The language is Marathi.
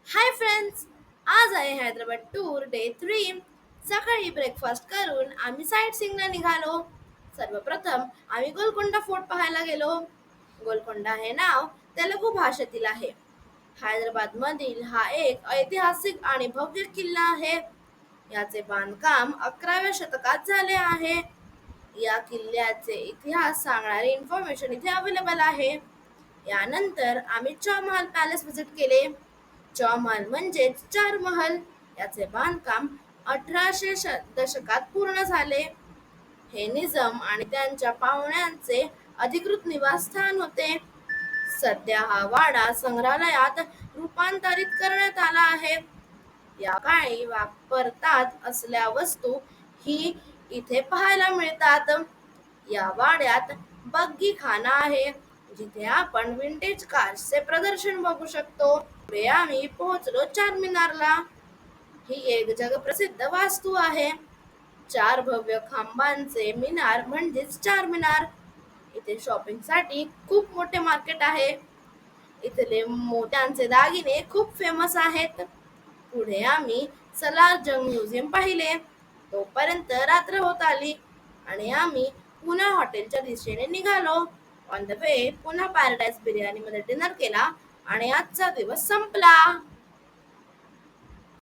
हाय फ्रेंड्स, आज आहे हैदराबाद टूर डे 3. सकाळी ब्रेकफास्ट करून आम्ही साईट सीइंगला निघालो. सर्वप्रथम आम्ही गोलकोंडा फोर्ट पाहायला गेलो. गोलकोंडा हे नाव तेलुगू भाषेतील आहे. हैदराबाद मधील हा एक ऐतिहासिक आणि भव्य किल्ला आहे. याचे बांधकाम 11व्या शतकात झाले आहे. या किल्ल्याचे इतिहास सांगणारी इन्फॉर्मेशन इथे अवेलेबल आहे. यानंतर आम्ही चौमहल पॅलेस व्हिजिट केले. चौमहल म्हणजे चार महल. याचे बांधकाम 1800 दशकात पूर्ण झाले. हे निजाम आणि त्यांच्या पाहुण्यांचे अधिकृत निवासस्थान होते. सध्या हा वाडा संग्रहालयात रूपांतरित करण्यात आला आहे. या काळी वापरतात असल्या वस्तू ही इथे पाहायला मिळतात. या वाड्यात बग्गी खाना आहे, जिथे आपण विंटेज कार्सचे प्रदर्शन बघू शकतो. पुढे आम्ही पोहोचलो चारमिनारला. ही एक जगप्रसिद्ध वास्तू आहे. चार भव्य खांबांचे मिनार म्हणजेच चारमिनार. इथे शॉपिंग साठी खूप मोठे मार्केट आहे. इथले मोत्यांचे दागिने खूप फेमस आहेत. पुढे आम्ही सलार जंग म्युझियम पाहिले. तोपर्यंत रात्र होत आली आणि आम्ही पुन्हा हॉटेलच्या दिशेने निघालो. ऑन द वे पुन्हा पॅराडाईज बिर्याणी मध्ये डिनर केला आणि आजचा दिवस संपला.